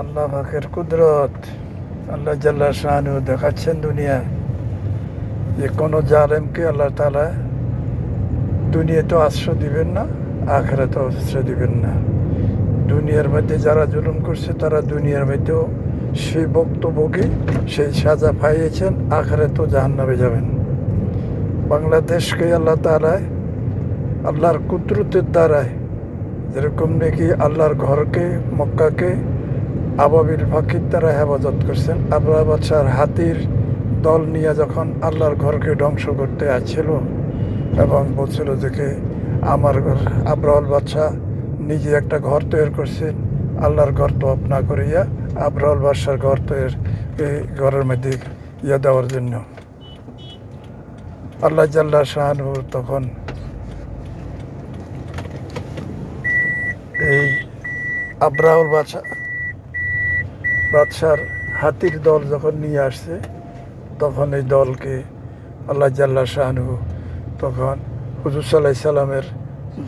আল্লাহ পাকের কুদরত আল্লাহ জাল্লা শাহানু দেখাচ্ছেন দুনিয়ায় যে কোনো জালেমকে আল্লাহ তাআলা দুনিয়াতেও আশ্রয় দিবেন না, আখিরাতেও আশ্রয় দিবেন না। দুনিয়ার মধ্যে যারা জুলুম করছে তারা দুনিয়ার মধ্যেও সেই বক্তব্যকে সেই সাজা পাইয়েছেন, আখিরাতেও জাহান্নামে যাবেন। বাংলাদেশকে আল্লাহ তাআলা আল্লাহর কুদরতের দ্বারায় যেরকম নাকি আল্লাহর ঘরকে মক্কাকে আবাবিল পাখির দ্বারা হেফাজত করছেন। আবরার বাদশার হাতির দল নিয়ে যখন আল্লাহর ঘরকে ধ্বংস করতে আসছিল এবং বলছিল যে আমার ঘর, আবরাল বাদশাহ নিজে একটা ঘর তৈরি করছেন, আল্লাহর ঘর তো না করিয়া আবরাল বাদশার ঘর তৈরি ঘরের মধ্যে দেওয়ার জন্য আল্লাহ জাল্লা শাহানু তখন এই আবরাল বাদশার হাতির দল যখন নিয়ে আসছে তখন এই দলকে আল্লাহ জাল্লা শাহানু তখন হুজুর সাল্লাল্লাহু আলাইহি সাল্লামের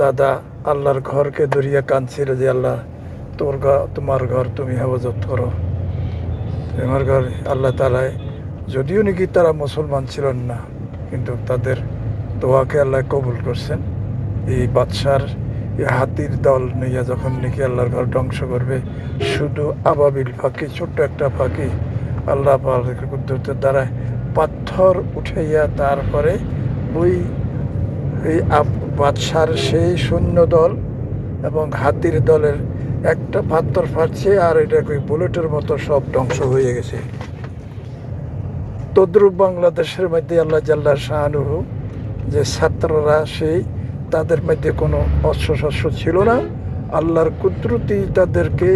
দাদা আল্লাহর ঘরকে ধরিয়া কাঁদছিল যে আল্লাহ তোমার ঘর তুমি হেফাজত করো, তোমার ঘর। আল্লাহ তাআলা যদিও নাকি তারা মুসলমান ছিলেন না, কিন্তু তাদের দোয়াকে আল্লাহ কবুল করছেন। এই বাদশার এই হাতির দল নিয়ে যখন নাকি আল্লাহর ঘর ধ্বংস করবে, শুধু আবাবিল ফাঁকি, ছোট্ট একটা ফাঁকি আল্লাহ পাকের কুদরতের দ্বারা পাথর উঠাইয়া তারপরে ওই এই বাদশার সেই সৈন্য দল এবং হাতির দলের একটা পাথর ফাটছে আর এটা বুলেটের মতো সব ধ্বংস হয়ে গেছে। তদ্রুপ বাংলাদেশের মধ্যে আল্লাহ জাল্লা শাহানুহু যে ছাত্ররা সেই তাদের মধ্যে কোনো অস্ত্র শস্ত্র ছিল না, আল্লাহর কুদরতি তাদেরকে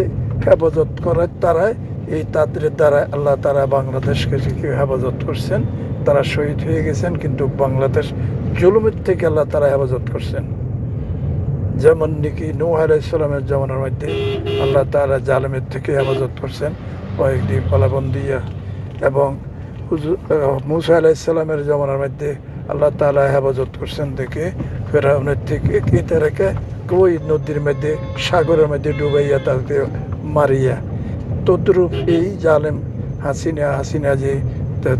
হেফাজত করার দ্বারায় এই তাদের দ্বারা আল্লাহ তারা বাংলাদেশকে হেফাজত করছেন। তারা শহীদ হয়ে গেছেন, কিন্তু বাংলাদেশ জুলুমের থেকে আল্লাহ তারা হেফাজত করছেন। যেমন নাকি নূহ আলাইহিস সালামের জামানার মধ্যে আল্লাহ তাআলা জালেমের থেকে হেফাজত করছেন কয়েকদিন পালাবন্দিয়া, এবং মূসা আলাইহিস সালামের জামানার মধ্যে আল্লাহ তাআলা হেফাজত করছেন দেখে ফেরাউনের থেকে কেটে রেখে ওই নদীর মধ্যে সাগরের মধ্যে ডুবাইয়া তাকে মারিয়া। তদ্রূপ এই জালেম হাসিনা যে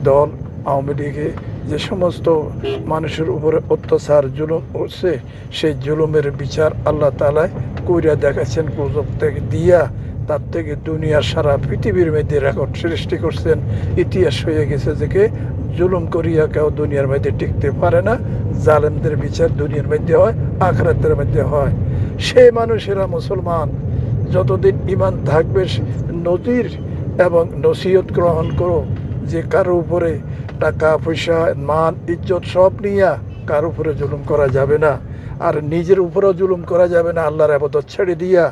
দল আওয়ামী লীগে যে সমস্ত মানুষের উপরে অত্যাচার জুলুম করছে, সেই জুলুমের বিচার আল্লাহ তাআলা কইরা দেখাচ্ছেন গজব থেকে দিয়া। তার থেকে দুনিয়ার সারা পৃথিবীর মধ্যে রেকর্ড সৃষ্টি করছেন। ইতিহাস হয়ে গেছে যে জুলুম করিয়া কেউ দুনিয়ার মধ্যে টিকতে পারে না। জালেমদের বিচার দুনিয়ার মধ্যে হয়, আখিরাতের মধ্যে হয়। সেই মানুষেরা মুসলমান যতদিন ঈমান থাকবে নজির এবং নসিহত গ্রহণ করো যে কারো উপরে টাকা পয়সা মান ইজ্জত সব নিয়ে কারো উপরে জুলুম করা যাবে না, আর নিজের উপরেও জুলুম করা যাবে না। আল্লাহর ইবাদত ছেড়ে দিয়া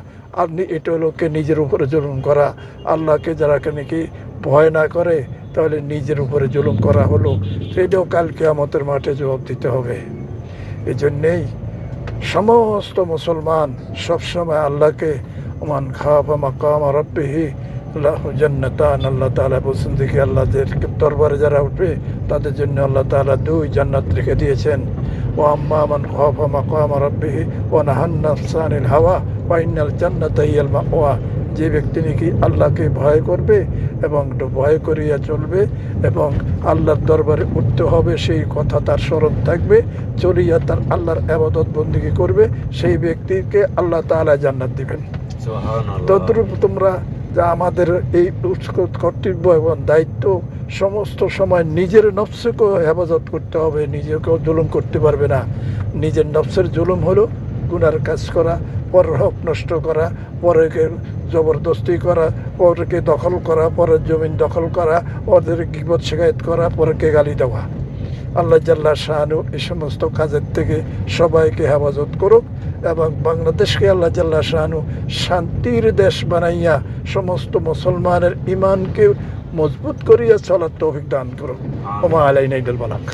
আপনি এটা লোককে নিজের উপরে জুলুম করা। আল্লাহকে যারা নাকি ভয় না করে তাহলে নিজের উপরে জুলুম করা হলো, সেটাও কাল কিয়ামতের মাঠে জবাব দিতে হবে। এই জন্যেই সমস্ত মুসলমান সবসময় আল্লাহকে মান খাফা মাকাম রাব্বিহি লাহু জান্নাতান, আল্লাহ তাআলা বলছেন দেখি আল্লাহদের দরবারে যারা উঠবে তাদের জন্য আল্লাহ তাআলা 2 জান্নাত রেখে দিয়েছেন। ওয়া আম্মা মান খাফা মাকাম রাব্বিহি ওয়া নাহান নাফসা আনিল হাওয়া ওয়া ইন্নাল জান্নাতা হিয়াল মাওয়া। যে ব্যক্তি নাকি আল্লাহকে ভয় করবে এবং ভয় করিয়া চলবে এবং আল্লাহর দরবারে উঠতে হবে সেই কথা তার স্মরণ থাকবে, চলিয়া তার আল্লাহর ইবাদত বন্দেগী করবে, সেই ব্যক্তিকে আল্লাহ তাআলা জান্নাত দিবেন। তদ্রূপ তোমরা যা আমাদের এই কর্তব্য এবং দায়িত্ব, সমস্ত সময় নিজের নফসকেও হেফাজত করতে হবে। নিজেকেও জুলুম করতে পারবে না। নিজের নফসের জুলুম হলো গুনার কাজ করা, পরের হক নষ্ট করা, পরকে জবরদস্তি করা, পরকে দখল করা, পরের জমিন দখল করা, ওদের গীবত শিকায়েত করা, পরকে গালি দেওয়া। আল্লাহ জাল্লা শাহানু এই সমস্ত কাজের থেকে সবাইকে হেফাজত করুক এবং বাংলাদেশকে আল্লাহ জাল্লা শাহানু শান্তির দেশ বানাইয়া সমস্ত মুসলমানের ইমানকে মজবুত করিয়া চলার তৌফিক দান করুক। ওমা আলাইনা ইল্লাল বালাগ।